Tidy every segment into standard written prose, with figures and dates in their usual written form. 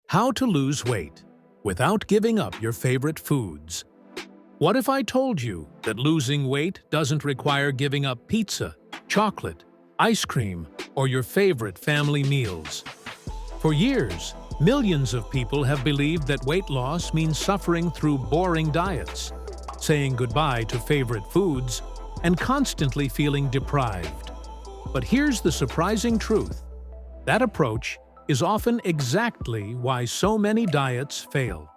How to lose weight without giving up your favorite foods. What if I told you that losing weight doesn't require giving up pizza, chocolate, ice cream, or your favorite family meals? For years, millions of people have believed that weight loss means suffering through boring diets, saying goodbye to favorite foods, and constantly feeling deprived. But here's the surprising truth. That approach is often exactly why so many diets fail.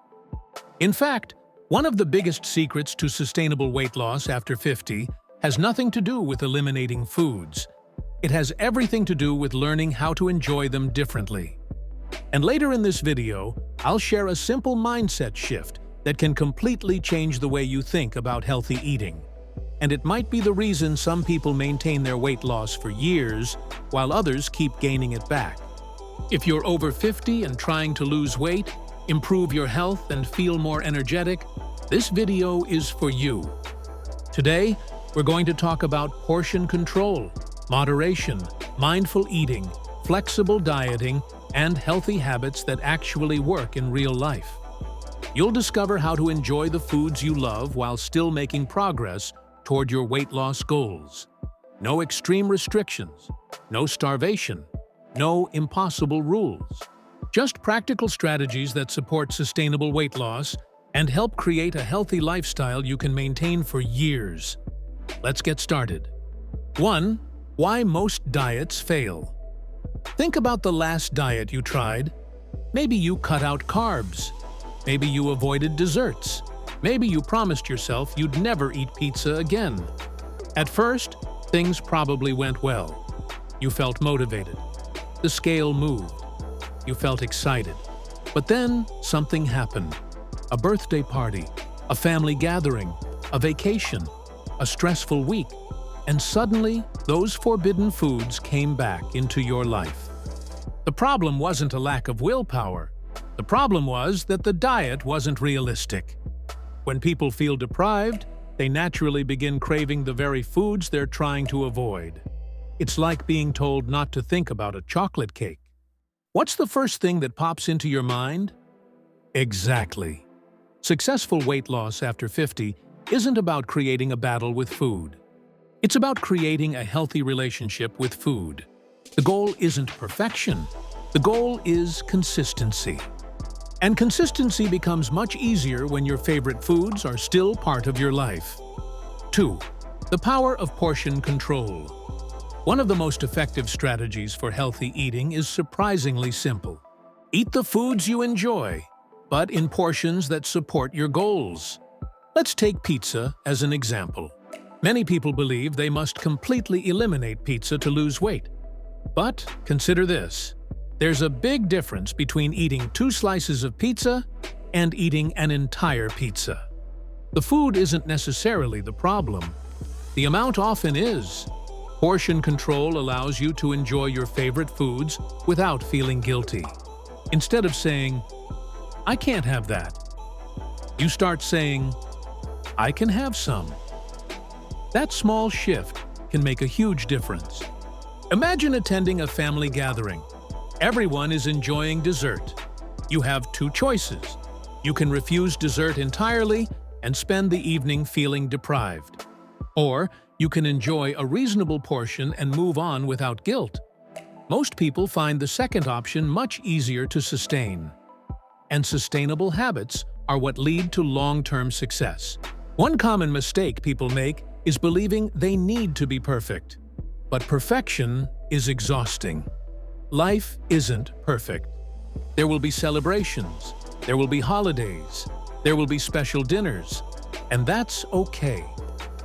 In fact, one of the biggest secrets to sustainable weight loss after 50 has nothing to do with eliminating foods. It has everything to do with learning how to enjoy them differently. And later in this video, I'll share a simple mindset shift that can completely change the way you think about healthy eating. And it might be the reason some people maintain their weight loss for years, while others keep gaining it back. If you're over 50 and trying to lose weight, improve your health, and feel more energetic, this video is for you. Today, we're going to talk about portion control, moderation, mindful eating, flexible dieting, and healthy habits that actually work in real life. You'll discover how to enjoy the foods you love while still making progress toward your weight loss goals. No extreme restrictions, no starvation, no impossible rules. Just practical strategies that support sustainable weight loss and help create a healthy lifestyle you can maintain for years. Let's get started. 1. Why most diets fail. Think about the last diet you tried. Maybe you cut out carbs. Maybe you avoided desserts. Maybe you promised yourself you'd never eat pizza again. At first, things probably went well. You felt motivated. The scale moved. You felt excited. But then something happened. A birthday party, a family gathering, a vacation, a stressful week, and suddenly those forbidden foods came back into your life. The problem wasn't a lack of willpower. The problem was that the diet wasn't realistic. When people feel deprived, they naturally begin craving the very foods they're trying to avoid. It's like being told not to think about a chocolate cake. What's the first thing that pops into your mind? Exactly. Successful weight loss after 50 isn't about creating a battle with food. It's about creating a healthy relationship with food. The goal isn't perfection. The goal is consistency. And consistency becomes much easier when your favorite foods are still part of your life. 2. The power of portion control. One of the most effective strategies for healthy eating is surprisingly simple. Eat the foods you enjoy, but in portions that support your goals. Let's take pizza as an example. Many people believe they must completely eliminate pizza to lose weight. But consider this. There's a big difference between eating 2 slices of pizza and eating an entire pizza. The food isn't necessarily the problem. The amount often is. Portion control allows you to enjoy your favorite foods without feeling guilty. Instead of saying, "I can't have that," you start saying, "I can have some." That small shift can make a huge difference. Imagine attending a family gathering. Everyone is enjoying dessert. You have 2 choices. You can refuse dessert entirely and spend the evening feeling deprived. Or you can enjoy a reasonable portion and move on without guilt. Most people find the second option much easier to sustain. And sustainable habits are what lead to long-term success. One common mistake people make is believing they need to be perfect. But perfection is exhausting. Life isn't perfect. There will be celebrations, there will be holidays, there will be special dinners, and that's okay.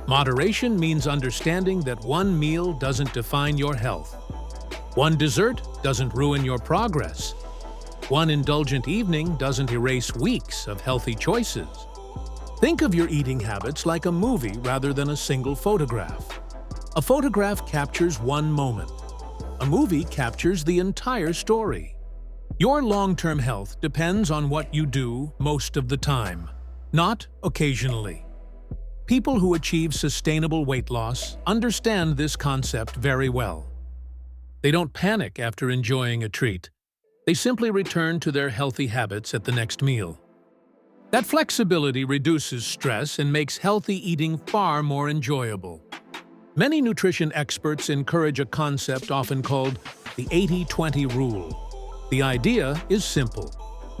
Moderation means understanding that one meal doesn't define your health. One dessert doesn't ruin your progress. One indulgent evening doesn't erase weeks of healthy choices. Think of your eating habits like a movie rather than a single photograph. A photograph captures one moment. A movie captures the entire story. Your long-term health depends on what you do most of the time, not occasionally. People who achieve sustainable weight loss understand this concept very well. They don't panic after enjoying a treat. They simply return to their healthy habits at the next meal. That flexibility reduces stress and makes healthy eating far more enjoyable. Many nutrition experts encourage a concept often called the 80-20 rule. The idea is simple.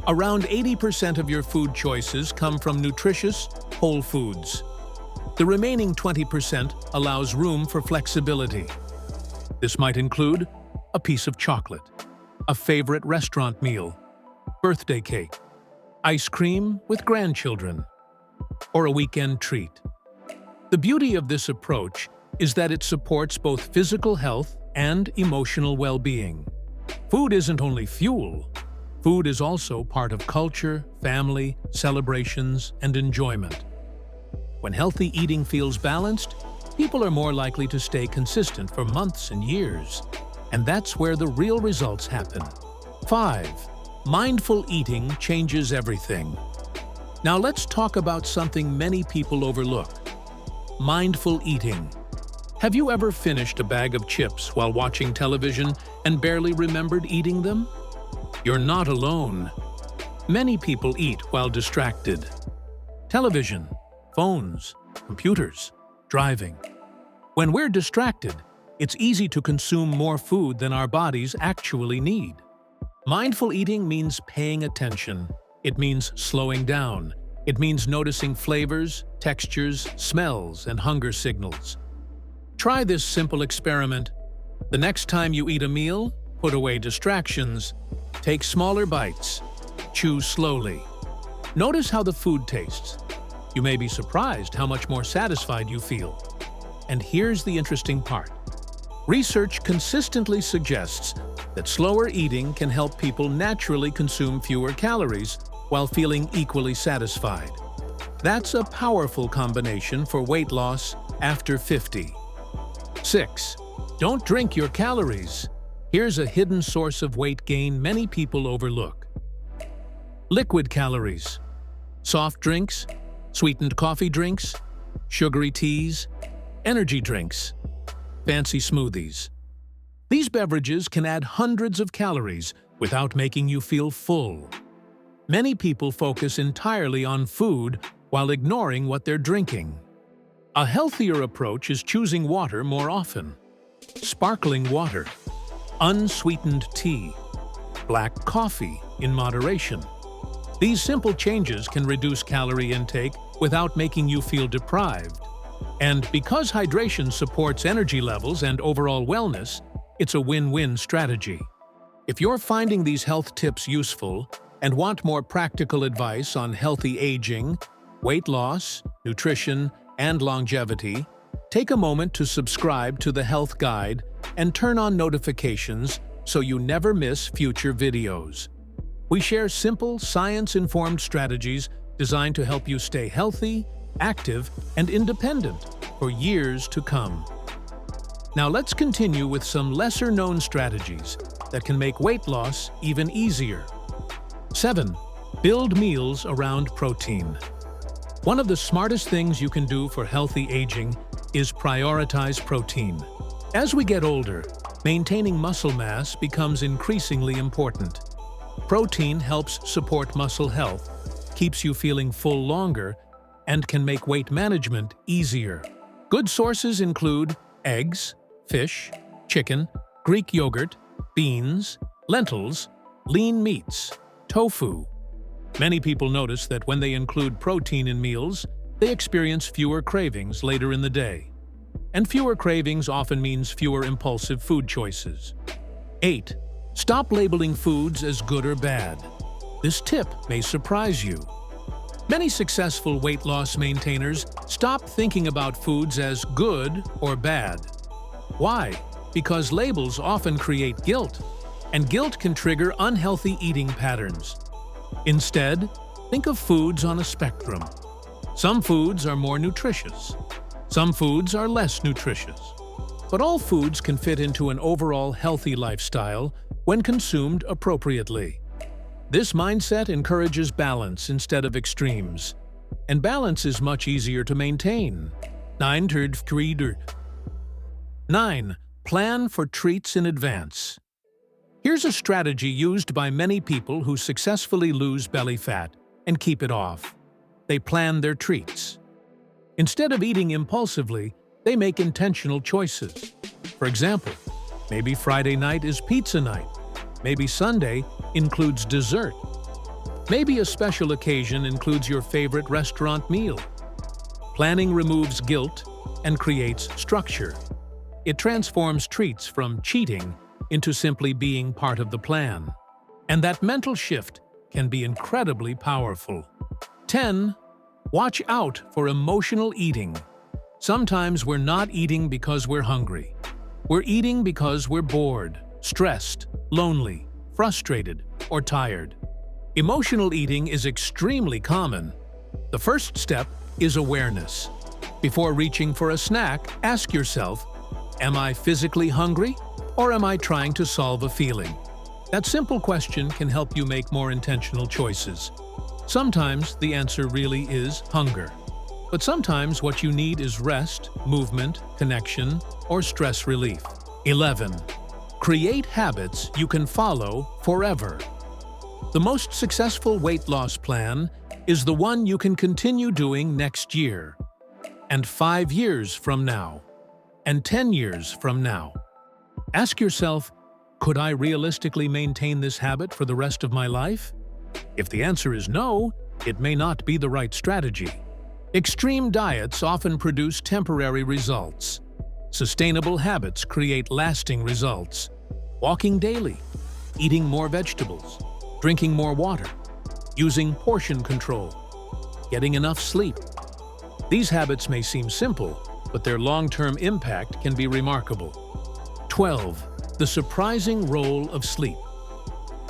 Around 80% of your food choices come from nutritious, whole foods. The remaining 20% allows room for flexibility. This might include a piece of chocolate, a favorite restaurant meal, birthday cake, ice cream with grandchildren, or a weekend treat. The beauty of this approach is that it supports both physical health and emotional well-being. Food isn't only fuel. Food is also part of culture, family, celebrations, and enjoyment. When healthy eating feels balanced, people are more likely to stay consistent for months and years. And that's where the real results happen. 5. Mindful eating changes everything. Now let's talk about something many people overlook. Mindful eating. Have you ever finished a bag of chips while watching television and barely remembered eating them? You're not alone. Many people eat while distracted. Television, phones, computers, driving. When we're distracted, it's easy to consume more food than our bodies actually need. Mindful eating means paying attention. It means slowing down. It means noticing flavors, textures, smells, and hunger signals. Try this simple experiment. The next time you eat a meal, put away distractions. Take smaller bites. Chew slowly. Notice how the food tastes. You may be surprised how much more satisfied you feel. And here's the interesting part. Research consistently suggests that slower eating can help people naturally consume fewer calories while feeling equally satisfied. That's a powerful combination for weight loss after 50. 6. Don't drink your calories. Here's a hidden source of weight gain many people overlook. Liquid calories. Soft drinks, sweetened coffee drinks, sugary teas, energy drinks, fancy smoothies. These beverages can add hundreds of calories without making you feel full. Many people focus entirely on food while ignoring what they're drinking. A healthier approach is choosing water more often. Sparkling water, unsweetened tea, black coffee in moderation. These simple changes can reduce calorie intake without making you feel deprived. And because hydration supports energy levels and overall wellness, it's a win-win strategy. If you're finding these health tips useful and want more practical advice on healthy aging, weight loss, nutrition, and longevity, take a moment to subscribe to the Health Guide and turn on notifications so you never miss future videos. We share simple, science-informed strategies designed to help you stay healthy, active, and independent for years to come. Now let's continue with some lesser-known strategies that can make weight loss even easier. 7. Build meals around protein. One of the smartest things you can do for healthy aging is prioritize protein. As we get older, maintaining muscle mass becomes increasingly important. Protein helps support muscle health, keeps you feeling full longer, and can make weight management easier. Good sources include eggs, fish, chicken, Greek yogurt, beans, lentils, lean meats, tofu. Many people notice that when they include protein in meals, they experience fewer cravings later in the day. And fewer cravings often means fewer impulsive food choices. 8. Stop labeling foods as good or bad. This tip may surprise you. Many successful weight loss maintainers stop thinking about foods as good or bad. Why? Because labels often create guilt, and guilt can trigger unhealthy eating patterns. Instead, think of foods on a spectrum. Some foods are more nutritious. Some foods are less nutritious. But all foods can fit into an overall healthy lifestyle when consumed appropriately. This mindset encourages balance instead of extremes. And balance is much easier to maintain. 9. Plan for treats in advance. Here's a strategy used by many people who successfully lose belly fat and keep it off. They plan their treats. Instead of eating impulsively, they make intentional choices. For example, maybe Friday night is pizza night. Maybe Sunday includes dessert. Maybe a special occasion includes your favorite restaurant meal. Planning removes guilt and creates structure. It transforms treats from cheating into simply being part of the plan. And that mental shift can be incredibly powerful. 10. Watch out for emotional eating. Sometimes we're not eating because we're hungry. We're eating because we're bored, stressed, lonely, frustrated, or tired. Emotional eating is extremely common. The first step is awareness. Before reaching for a snack, ask yourself, am I physically hungry, or am I trying to solve a feeling? That simple question can help you make more intentional choices. Sometimes the answer really is hunger. But sometimes what you need is rest, movement, connection, or stress relief. 11. Create habits you can follow forever. The most successful weight loss plan is the one you can continue doing next year, and 5 years from now, and 10 years from now. Ask yourself, could I realistically maintain this habit for the rest of my life? If the answer is no, it may not be the right strategy. Extreme diets often produce temporary results. Sustainable habits create lasting results. Walking daily, eating more vegetables, drinking more water, using portion control, getting enough sleep. These habits may seem simple, but their long-term impact can be remarkable. 12. The surprising role of sleep.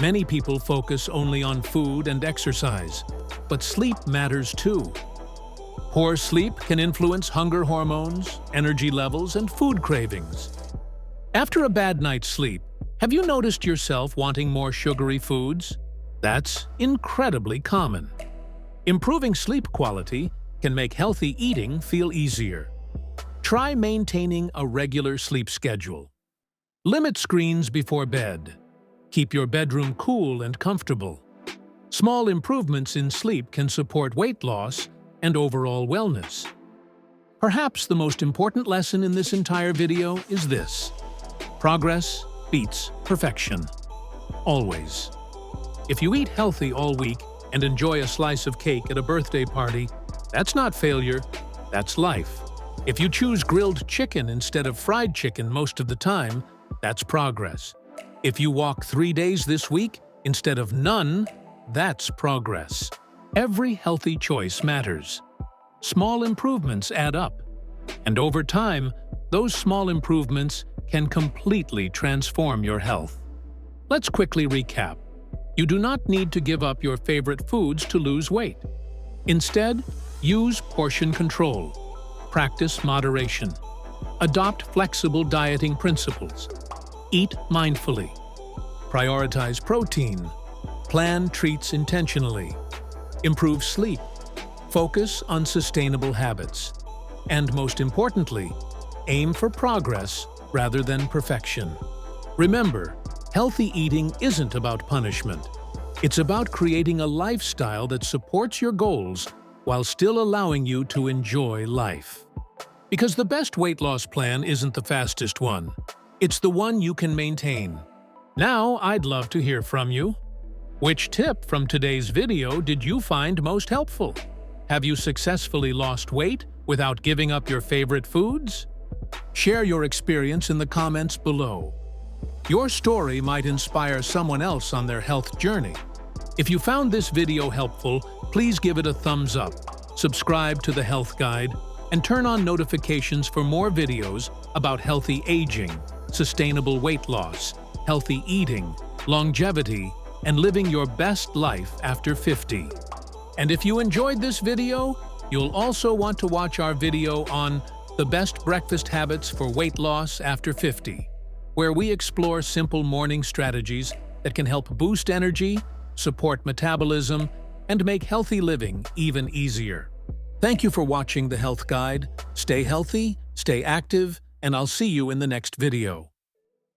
Many people focus only on food and exercise, but sleep matters too. Poor sleep can influence hunger hormones, energy levels, and food cravings. After a bad night's sleep, have you noticed yourself wanting more sugary foods? That's incredibly common. Improving sleep quality can make healthy eating feel easier. Try maintaining a regular sleep schedule. Limit screens before bed. Keep your bedroom cool and comfortable. Small improvements in sleep can support weight loss and overall wellness. Perhaps the most important lesson in this entire video is this: progress beats perfection. Always. If you eat healthy all week and enjoy a slice of cake at a birthday party, that's not failure, that's life. If you choose grilled chicken instead of fried chicken most of the time, that's progress. If you walk 3 days this week instead of none, that's progress. Every healthy choice matters. Small improvements add up. And over time, those small improvements can completely transform your health. Let's quickly recap. You do not need to give up your favorite foods to lose weight. Instead, use portion control. Practice moderation. Adopt flexible dieting principles. Eat mindfully. Prioritize protein. Plan treats intentionally. Improve sleep. Focus on sustainable habits. And most importantly, aim for progress rather than perfection. Remember, healthy eating isn't about punishment. It's about creating a lifestyle that supports your goals while still allowing you to enjoy life. Because the best weight loss plan isn't the fastest one. It's the one you can maintain. Now, I'd love to hear from you. Which tip from today's video did you find most helpful? Have you successfully lost weight without giving up your favorite foods? Share your experience in the comments below. Your story might inspire someone else on their health journey. If you found this video helpful, please give it a thumbs up, subscribe to the Health Guide, and turn on notifications for more videos about healthy aging, sustainable weight loss, healthy eating, longevity, and living your best life after 50. And if you enjoyed this video, you'll also want to watch our video on the best breakfast habits for weight loss after 50, where we explore simple morning strategies that can help boost energy, support metabolism, and make healthy living even easier. Thank you for watching the Health Guide. Stay healthy, stay active, and I'll see you in the next video.